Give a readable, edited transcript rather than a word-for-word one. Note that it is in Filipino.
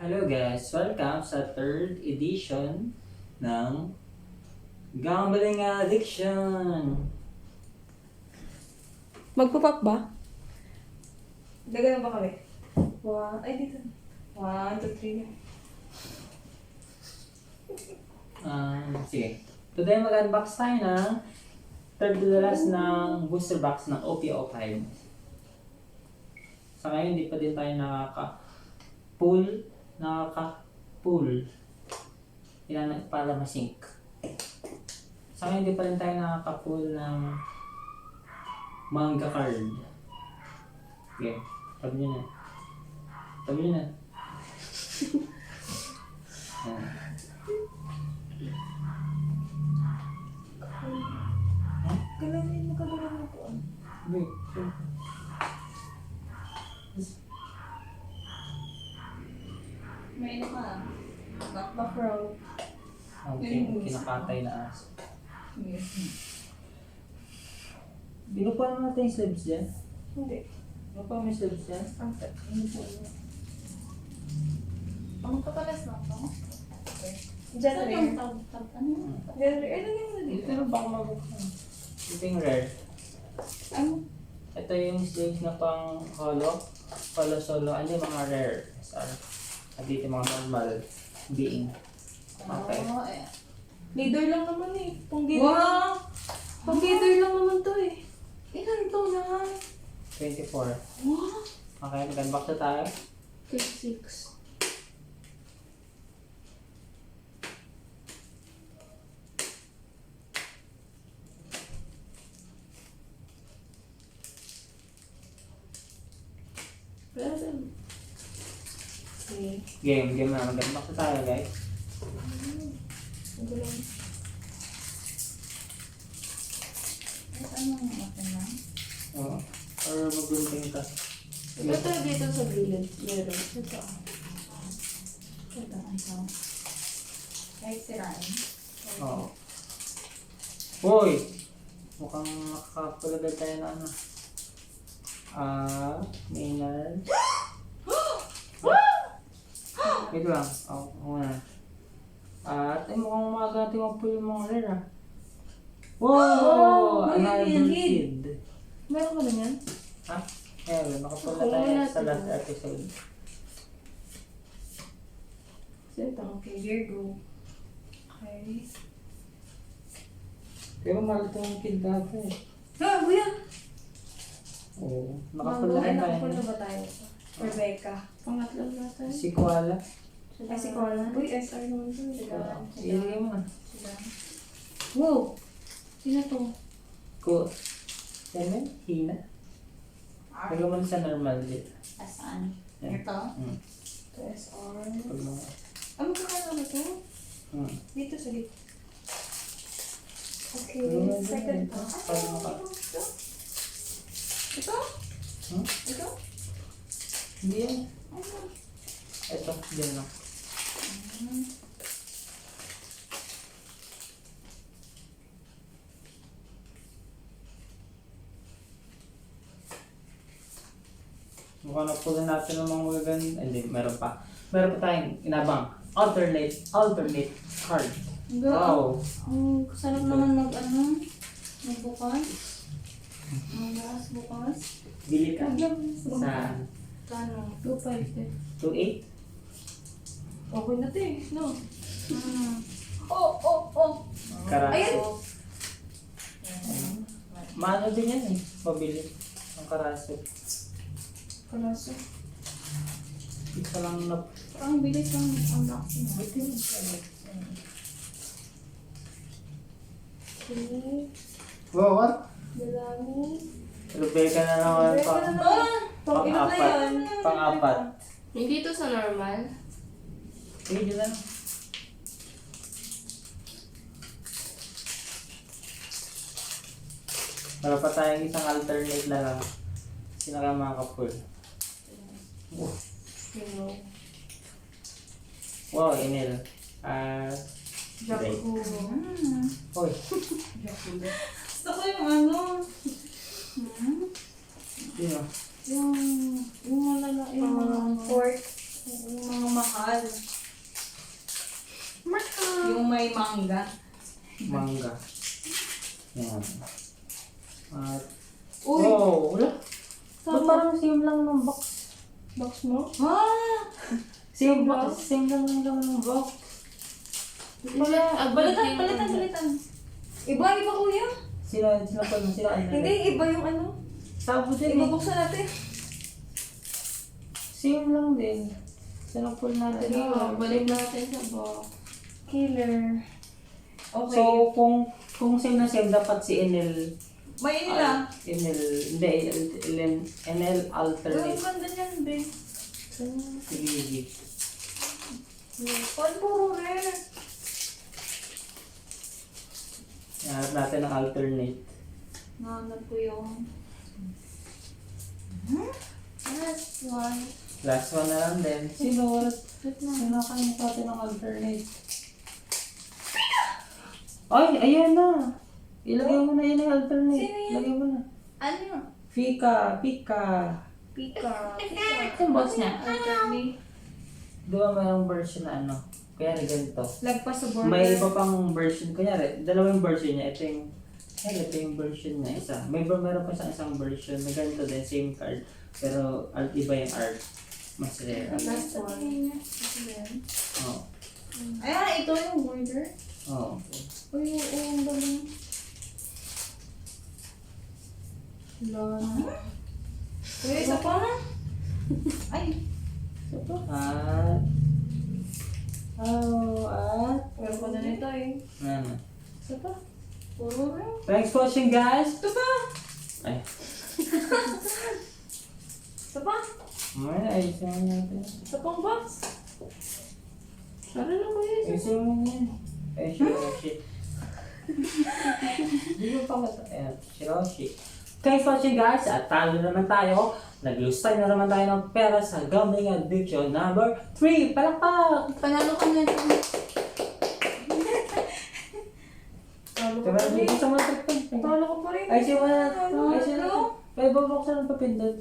Hello guys! Welcome sa third edition ng Gambling Addiction! Magpapap ba? Gagano ba kami? Ay, dito. 1, 2, 3. Sige. Today mag-unbox tayo ng third to the last ng booster box ng OPO5. Sa ngayon, hindi pa din tayo nakaka-pull. Kailangan para ma-sync. Sa ngayon, hindi pa rin tayo nakaka-pull ng manga card. Okay. Tabi nyo na. Tabi nyo na. Ayan. Galawin mo, kagalaw mo po. Wait. May ano ka. Back row. Okay, kinakatay na aso. Yes. Binupuan mo natin yung slabs dyan. Hindi. Binupuan mo yung slabs dyan. Ano po yun? Ang katalas na ito? Okay. Diyan rin. Ano? Diyan rin. Ano yung Dito na baka mabuksan. Ito yung rare. Ano? Ito yung slabs na pang holo. Holo solo. Ano yung mga rare? SR. At dito yung mga normal being. Okay. Oo, eh. Leader lang naman eh. Pang-leader. Wow! Pang-leader lang naman to eh. Ilan to na? 24. Wow! Okay, mag-unbox na tayo. 36. Okay. Game na. Mag-unbox na tayo guys. Ang gulang. Ano ang akin na? Oo. Or mag-gunting ka. Ito dito sa gilid. Meron. Ito. Ito, ito. Kahit sirain. Oo. Hoy! Mukhang nakakapulagad tayo na ano. Maynard. Wait lang. Muna. At ay mukhang magati mo po yung mga rare ah. Wow! Another kid. Meron ka na yan? Ha? Meron. Nakapula Nakuha tayo natin. sa last episode. So ito. Okay, Virgo. Okay. Pero mahal itong kid dati eh. Ah, kuya! Oo. Nakapula Ay, tayo. nakapunta ba tayo? Rebecca. Pangatlo natin. Si Koala. Ay, si Conan. Uy, SR naman to. Diba? Ilagay mo na. Sila. Wow! Sino to? Ko. Yan yun? Hina. Pag mo sa normal dito. Saan? Yan. Ito? Hmm. Ito, SR. Pag mga... Ah, magkakano ba ito? Hmm. Dito sa gitna. Okay, Ano second ito? pa. Pag mga... Ito? Ito? Hmm? Ito? Hindi yan. Ano? Ito. Diyan lang. Mukhang napula natin ng mga magaganda. Hindi, meron pa. Meron pa tayong inabang. Alternate card. Wow. Ang sarap naman magbukas. Bukas. Bili ka. Sa Kano? 2.5 eh. 2.8. Okay na to eh. No? Oh! Karaso. Ayan! Maano din yan eh. Mabili. Ang karaso. Kalaso. Isa lang na... Ang bilis lang ang boxing. Okay. Wow, what? Dalami. Rebecca na naman pa. Ilan na yan? Pang-apat. Hindi to sa normal. Sige, dyan lang. Para pa tayong isang alternate na lang. Sino ka mga kapul? Sino? Wow, Enel. Jaco. Hoy. Gusto ko yung ano. Sino? Yung malala, yung mga pork. Yung mga mahal. Ano? Yung may manga. Manga. Yan. At, Uy! oh, wala. Ba't Tama. parang same lang ng box? Box mo? Ah! Same box, same lang ng box. Palitan. Iba kuya. Sino pa yung sino? Hindi, iba yung ano. Sabo din eh. Ibabuksan natin. Same lang din. Sinapol natin. Ano, balik natin sa box. Killer. Okay. So, kung same na same, dapat si Enel. may nila. Enel Ang alternate. ganda niyan, babe. Sige. Paano puro rare? Hanap natin ang alternate. Nahanap ko yung... Last one. Last one na lang din. Sino kain natin ang alternate? Ay, ayan na. Ilagay mo na yun yung alternate. Sino yan? Ilagay mo na. Ano yun? Pika. Pika. Yung box niya. Alternate. Di ba mayroong version na ano? Kaya ganito. Lagpas sa border. May iba pang version. Kunyari, dalawang version niya. Ito yung version niya. Isa. Meron pa isang version na ganito din. Same card. Pero iba yung art. Mas rare. Last one. Oo. Ayan, ito yung border. Oo. Uy, ang dami. Uy, isa pa na. Ay. At Pero pa na nito eh. ano. Isa pa. Puro rin. Thanks for watching, guys. Ito pa. Ay. Isa pa. Ayusin mo natin. Isa pang box. Para na ko yun. Ayusin mo yan. Ay, Shiroshi. Hindi mo pa mata. Ayan, Shiroshi. Thanks for watching, guys. At talo naman tayo. Nag-lose na naman tayo ng pera sa gambling addiction number 3. Palakpak! Panalo ka na ito. Diba, hindi ko sa mga trip. Talo ko pa rin. Ayusin mo na. Ano? Ayusin mo na. Pwede ba buksan ang papindot?